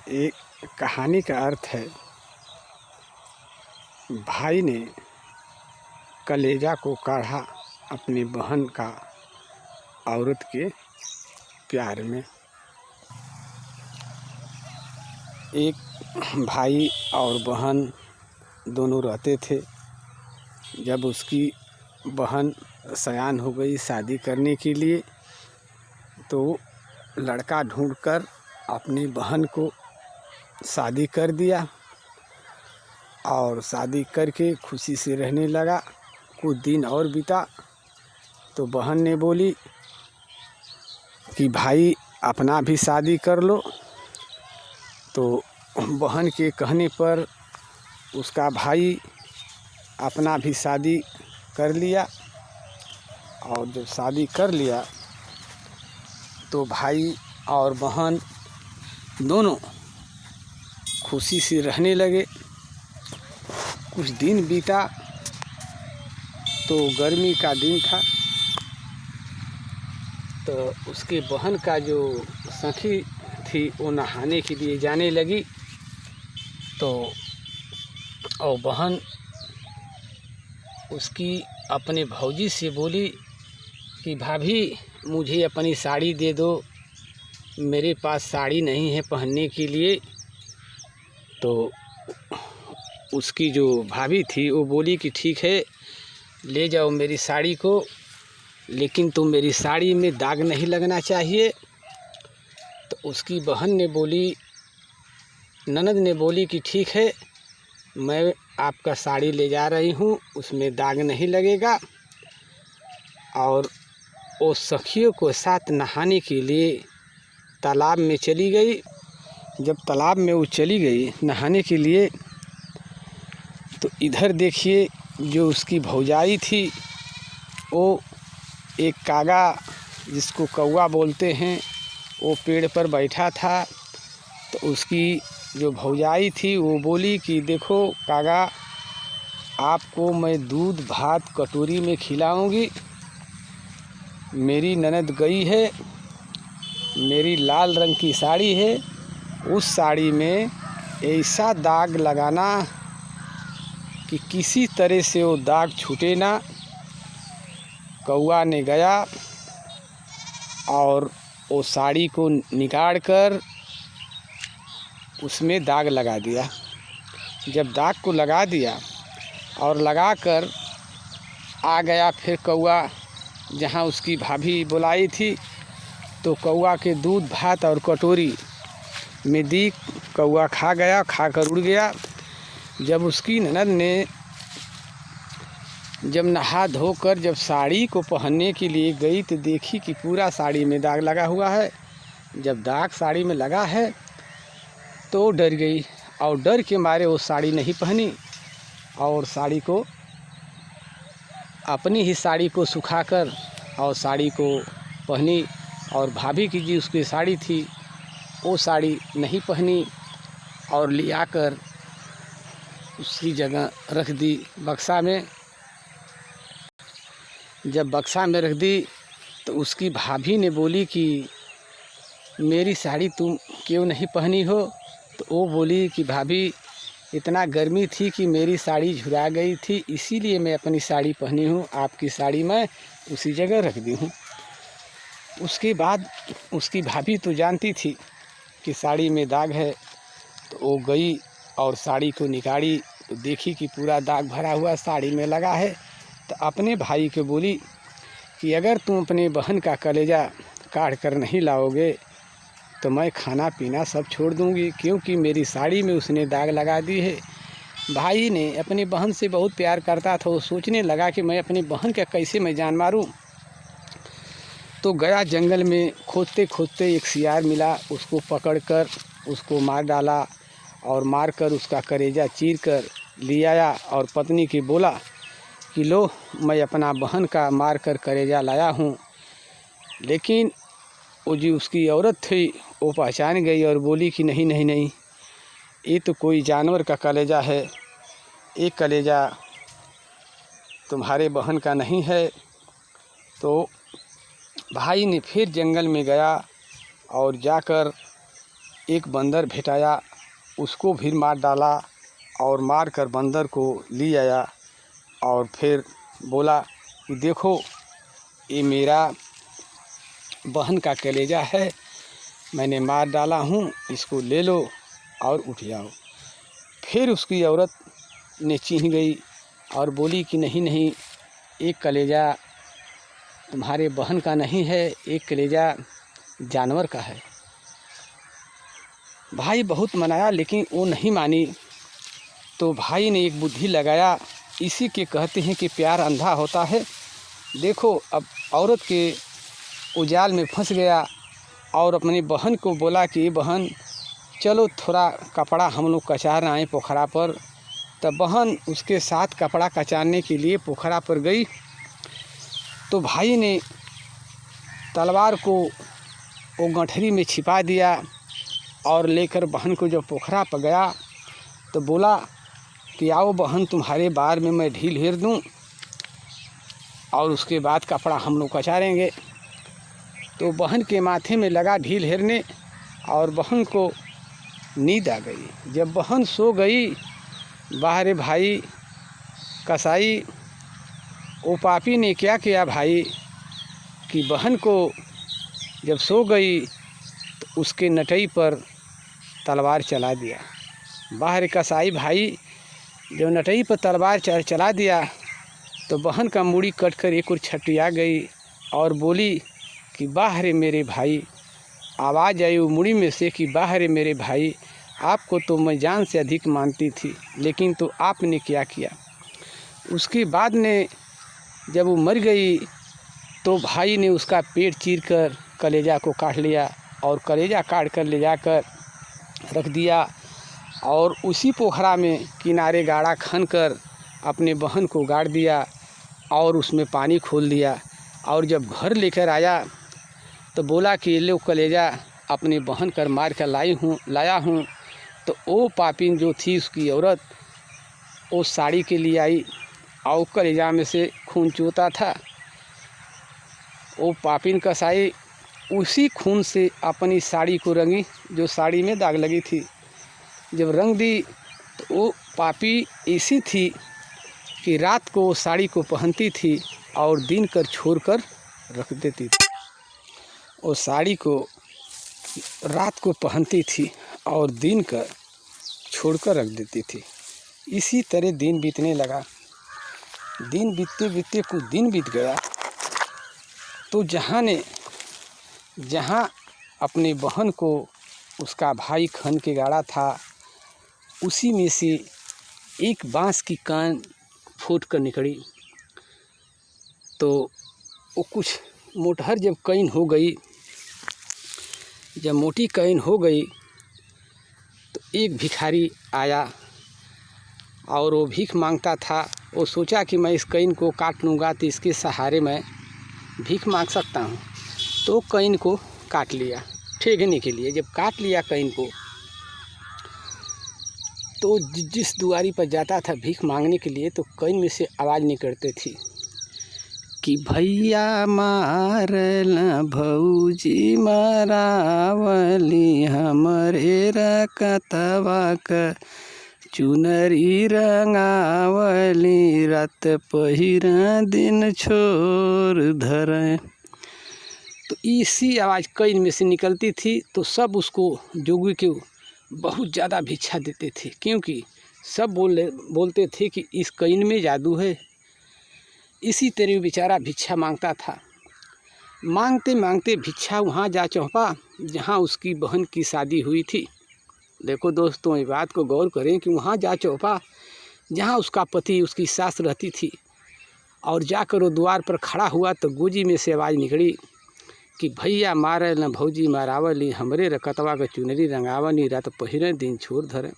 एक कहानी का अर्थ है, भाई ने कलेजा को काढ़ा अपनी बहन का औरत के प्यार में। एक भाई और बहन दोनों रहते थे। जब उसकी बहन सयान हो गई शादी करने के लिए, तो लड़का ढूंढकर अपनी बहन को शादी कर दिया और शादी करके खुशी से रहने लगा। कुछ दिन और बीता तो बहन ने बोली कि भाई अपना भी शादी कर लो। तो बहन के कहने पर उसका भाई अपना भी शादी कर लिया। और जब शादी कर लिया तो भाई और बहन दोनों खुशी से रहने लगे। कुछ दिन बीता तो गर्मी का दिन था। तो उसके बहन का जो सखी थी वो नहाने के लिए जाने लगी। तो और बहन उसकी अपने भौजी से बोली कि भाभी मुझे अपनी साड़ी दे दो, मेरे पास साड़ी नहीं है पहनने के लिए। तो उसकी जो भाभी थी वो बोली कि ठीक है, ले जाओ मेरी साड़ी को, लेकिन तुम मेरी साड़ी में दाग नहीं लगना चाहिए। तो उसकी बहन ने बोली, ननद ने बोली कि ठीक है, मैं आपका साड़ी ले जा रही हूँ, उसमें दाग नहीं लगेगा। और वो सखियों को साथ नहाने के लिए तालाब में चली गई। जब तालाब में वो चली गई नहाने के लिए, तो इधर देखिए जो उसकी भौजाई थी वो एक कागा, जिसको कौवा बोलते हैं, वो पेड़ पर बैठा था। तो उसकी जो भौजाई थी वो बोली कि देखो कागा, आपको मैं दूध भात कटोरी में खिलाऊंगी। मेरी ननद गई है, मेरी लाल रंग की साड़ी है, उस साड़ी में ऐसा दाग लगाना कि किसी तरह से वो दाग छूटे ना। कौवा ने गया और वो साड़ी को निकाल कर उसमें दाग लगा दिया। जब दाग को लगा दिया और लगा कर आ गया फिर कौवा जहाँ उसकी भाभी बुलाई थी, तो कौवा के दूध भात और कटोरी में दी। कौवा खा गया, खाकर उड़ गया। जब उसकी ननद ने जब नहा धोकर जब साड़ी को पहनने के लिए गई तो देखी कि पूरा साड़ी में दाग लगा हुआ है। जब दाग साड़ी में लगा है तो डर गई और डर के मारे वो साड़ी नहीं पहनी और साड़ी को अपनी ही साड़ी को सुखाकर और साड़ी को पहनी। और भाभी की जी उसकी साड़ी थी वो साड़ी नहीं पहनी और लिया कर उसकी जगह रख दी बक्सा में। जब बक्सा में रख दी तो उसकी भाभी ने बोली कि मेरी साड़ी तुम क्यों नहीं पहनी हो। तो वो बोली कि भाभी इतना गर्मी थी कि मेरी साड़ी झुरा गई थी, इसीलिए मैं अपनी साड़ी पहनी हूँ, आपकी साड़ी मैं उसी जगह रख दी हूँ। उसके बाद उसकी भाभी तो जानती थी कि साड़ी में दाग है, तो वो गई और साड़ी को निकाली तो देखी कि पूरा दाग भरा हुआ साड़ी में लगा है। तो अपने भाई को बोली कि अगर तुम अपने बहन का कलेजा काढ़ कर नहीं लाओगे तो मैं खाना पीना सब छोड़ दूंगी, क्योंकि मेरी साड़ी में उसने दाग लगा दी है। भाई ने अपनी बहन से बहुत प्यार करता था। वो सोचने लगा कि मैं अपनी बहन का कैसे मैं जान मारूं। तो गया जंगल में, खोदते खोदते एक सियार मिला, उसको पकड़कर उसको मार डाला और मारकर उसका कलेजा चीर कर ले आया और पत्नी की बोला कि लो, मैं अपना बहन का मार कर कलेजा लाया हूँ। लेकिन वो जो उसकी औरत थी वो पहचान गई और बोली कि नहीं नहीं नहीं, ये तो कोई जानवर का कलेजा है, एक कलेजा तुम्हारे बहन का नहीं है। तो भाई ने फिर जंगल में गया और जाकर एक बंदर भेटाया, उसको भी मार डाला और मार कर बंदर को ले आया और फिर बोला कि देखो ये मेरा बहन का कलेजा है, मैंने मार डाला हूँ, इसको ले लो और उठ जाओ। फिर उसकी औरत ने चिन्ह गई और बोली कि नहीं नहीं, एक कलेजा तुम्हारे बहन का नहीं है, एक कलेजा जानवर का है। भाई बहुत मनाया लेकिन वो नहीं मानी। तो भाई ने एक बुद्धि लगाया, इसी के कहते हैं कि प्यार अंधा होता है। देखो अब औरत के उजाल में फंस गया और अपनी बहन को बोला कि बहन चलो थोड़ा कपड़ा हम लोग कचार आए पोखरा पर। तब बहन उसके साथ कपड़ा कचारने के लिए पोखरा पर गई। तो भाई ने तलवार को वो गठरी में छिपा दिया और लेकर बहन को जब पोखरा पर गया तो बोला कि आओ बहन, तुम्हारे बार में मैं ढील हेर दूं और उसके बाद कपड़ा हम लोग कचारेंगे। तो बहन के माथे में लगा ढील हेरने और बहन को नींद आ गई। जब बहन सो गई, बाहरे भाई कसाई वो पापी ने क्या किया भाई कि बहन को जब सो गई तो उसके नटई पर तलवार चला दिया। बाहर कसाई भाई जब नटई पर तलवार चला दिया तो बहन का मूड़ी कट कर एक और छटिया गई और बोली कि बाहर मेरे भाई। आवाज़ आई वो मुड़ी में से कि बाहर मेरे भाई, आपको तो मैं जान से अधिक मानती थी, लेकिन तो आपने क्या किया। उसके बाद ने जब वो मर गई तो भाई ने उसका पेट चीर कर कलेजा को काट लिया और कलेजा काट कर ले जाकर रख दिया और उसी पोखरा में किनारे गाड़ा खन कर अपने बहन को गाड़ दिया और उसमें पानी खोल दिया। और जब घर लेकर आया तो बोला कि ये लो कलेजा अपनी बहन कर मार कर लाया हूँ। तो वो पापिन जो थी उसकी औरत वो साड़ी के लिए आई और कलेजा में से खून चूता था। वो पापिन कसाई उसी खून से अपनी साड़ी को रंगी, जो साड़ी में दाग लगी थी। जब रंग दी तो वो पापी ऐसी थी कि रात को वो साड़ी को पहनती थी और दिन कर छोड़ कर रख देती थी। वो साड़ी को रात को पहनती थी और दिन कर छोड़ कर रख देती थी। इसी तरह दिन बीतने लगा। दिन बीतते बीतते कुछ दिन बीत गया तो जहाँ अपनी बहन को उसका भाई खन के गाड़ा था, उसी में से एक बांस की कान फूट कर निकली। तो वो कुछ मोटहर जब कैन हो गई, जब मोटी कैन हो गई तो एक भिखारी आया और वो भीख मांगता था। वो सोचा कि मैं इस कैन को काट लूँगा तो इसके सहारे मैं भीख मांग सकता हूँ। तो कैन को काट लिया ठेगने के लिए। जब काट लिया कैन को तो जिस दुआरी पर जाता था भीख मांगने के लिए तो कैन में से आवाज़ निकलती थी कि भैया मारल भौजी मरावली हमरे रकतवा क चुनरी रंगावली रात पहिरा दिन छोड़ धरे। तो इसी आवाज़ कैन में से निकलती थी। तो सब उसको जोगी के बहुत ज़्यादा भिक्षा देते थे, क्योंकि सब बोलते थे कि इस कैन में जादू है। इसी तरह बेचारा भिक्षा मांगता था। मांगते मांगते भिक्षा वहाँ जा चौंका जहाँ उसकी बहन की शादी हुई थी। देखो दोस्तों, ये बात को गौर करें कि वहाँ जा चौंका जहाँ उसका पति उसकी सास रहती थी। और जाकर वो द्वार पर खड़ा हुआ तो गोजी में से आवाज़ निकली कि भैया मारे न भौजी मारावली हमरे रकतवा का चुनरी रंगावली रात पहिरे दिन छोड़ धरे।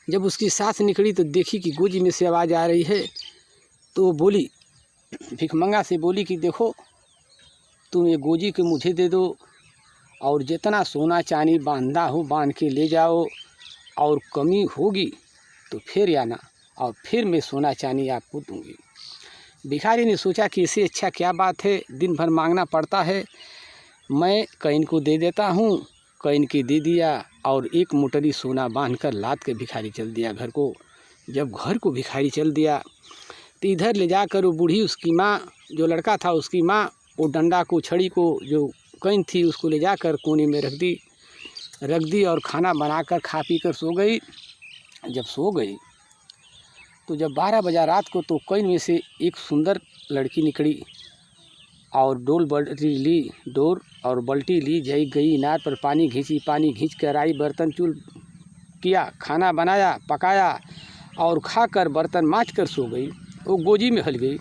जब उसकी सास निकली तो देखी कि गोजी में से आवाज़ आ रही है। तो वो बोली, भिखमंगा से बोली कि देखो तुम ये गोजी के मुझे दे दो और जितना सोना चांदी बांधा हो बांध के ले जाओ, और कमी होगी तो फिर आना और फिर मैं सोना चांदी आपको दूंगी। भिखारी ने सोचा कि इससे अच्छा क्या बात है, दिन भर मांगना पड़ता है, मैं कैन को दे देता हूँ कैन के दे दिया और एक मोटरी सोना बांधकर लाद के भिखारी चल दिया घर को। जब घर को भिखारी चल दिया तो इधर ले जाकर वो बूढ़ी उसकी माँ, जो लड़का था उसकी माँ, वो डंडा को, छड़ी को, जो कैन थी उसको ले जाकर कोने में रख दी और खाना बनाकर खा पी कर सो गई। जब सो गई तो जब 12 बजा रात को तो कैन में से एक सुंदर लड़की निकली और डोर और बल्टी ली, गई इनार पर पानी खींची, पानी खींच कर आई, बर्तन चूल किया, खाना बनाया, पकाया और खाकर बर्तन माँज कर सो गई। वो गोजी में हल गई।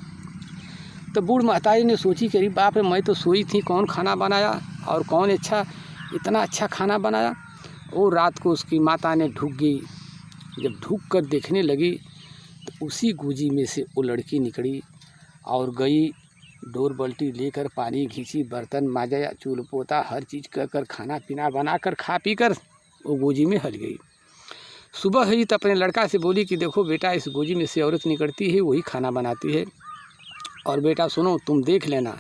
तो बूढ़ महतारी ने सोची कि अरे बाप रे, मैं तो सोई थी, कौन खाना बनाया और कौन इतना अच्छा खाना बनाया। वो रात को उसकी माता ने ढूक गई। जब ढूक कर देखने लगी तो उसी गोजी में से वो लड़की निकली और गई, डोर बल्टी लेकर पानी खींची, बर्तन मांजा, चूल पोता, हर चीज़ कर खाना पीना बनाकर खा पी कर वो गोजी में हल गई। सुबह हुई तो अपने लड़का से बोली कि देखो बेटा, इस गोजी में से औरत निकलती है, वही खाना बनाती है, और बेटा सुनो, तुम देख लेना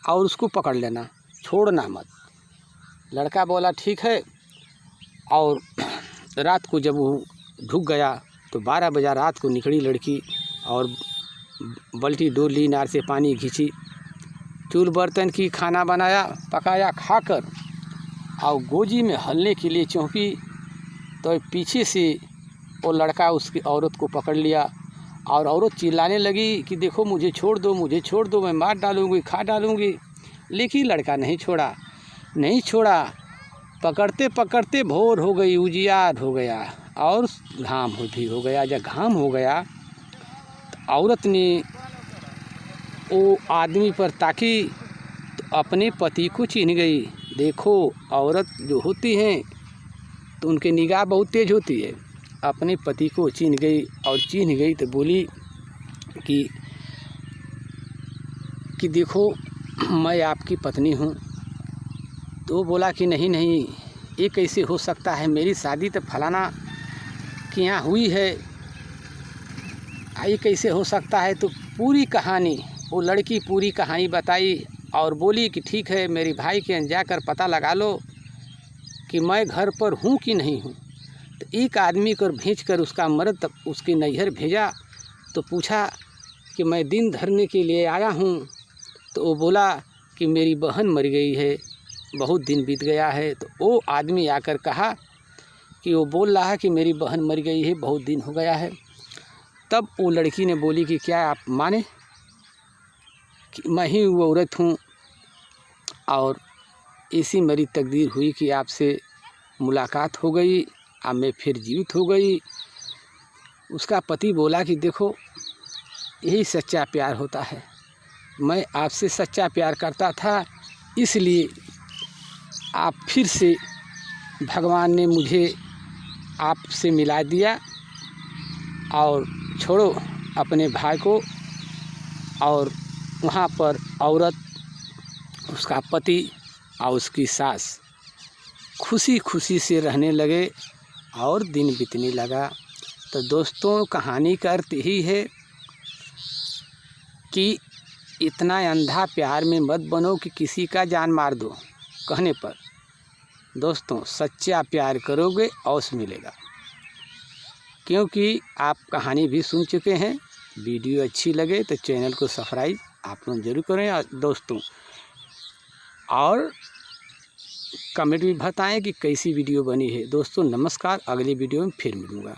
और उसको पकड़ लेना, छोड़ना मत। लड़का बोला ठीक है। और रात को जब वो ढुक गया तो 12 बजा रात को निकली लड़की और बल्टी डोर ली, इनार से पानी खींची, चूल बर्तन की, खाना बनाया, पकाया, खाकर और गोजी में हलने के लिए चौंकी तो पीछे से वो लड़का उसकी औरत को पकड़ लिया और औरत चिल्लाने लगी कि देखो मुझे छोड़ दो, मुझे छोड़ दो, मैं मार डालूँगी, खा डालूँगी। लेकिन लड़का नहीं छोड़ा। पकड़ते पकड़ते भोर हो गई, उजियार हो गया और घाम भी हो गया। जब घाम हो गया तो औरत ने वो आदमी पर ताकी तो अपने पति को चिन्ह गई। देखो, औरत जो होती हैं तो उनकी निगाह बहुत तेज होती है। अपने पति को चिन्ह गई तो बोली कि देखो, मैं आपकी पत्नी हूँ। तो बोला कि नहीं, ये कैसे हो सकता है, मेरी शादी तो फलाना के यहाँ हुई है, ये कैसे हो सकता है। तो पूरी कहानी वो लड़की पूरी कहानी बताई और बोली कि ठीक है, मेरे भाई के यहाँ जाकर पता लगा लो कि मैं घर पर हूँ कि नहीं हूँ। तो एक आदमी को भेजकर उसका मर्द तक उसके नैहर भेजा तो पूछा कि मैं दिन धरने के लिए आया हूँ। तो वो बोला कि मेरी बहन मर गई है, बहुत दिन बीत गया है। तो वो आदमी आकर कहा कि वो बोल रहा है कि मेरी बहन मर गई है, बहुत दिन हो गया है। तब वो लड़की ने बोली कि क्या आप माने कि मैं ही वो औरत हूँ और ऐसी मेरी तकदीर हुई कि आपसे मुलाकात हो गई, अब मैं फिर जीवित हो गई। उसका पति बोला कि देखो, यही सच्चा प्यार होता है, मैं आपसे सच्चा प्यार करता था, इसलिए आप फिर से भगवान ने मुझे आपसे मिला दिया और छोड़ो अपने भाई को। और वहाँ पर औरत, उसका पति और उसकी सास खुशी खुशी से रहने लगे और दिन बीतने लगा। तो दोस्तों, कहानी का अर्थ यही है कि इतना अंधा प्यार में मत बनो कि किसी का जान मार दो कहने पर। दोस्तों, सच्चा प्यार करोगे अवश्य मिलेगा। क्योंकि आप कहानी भी सुन चुके हैं। वीडियो अच्छी लगे तो चैनल को सब्सक्राइब आप लोग जरूर करें दोस्तों, और कमेंट भी बताएं कि कैसी वीडियो बनी है। दोस्तों नमस्कार, अगली वीडियो में फिर मिलूँगा।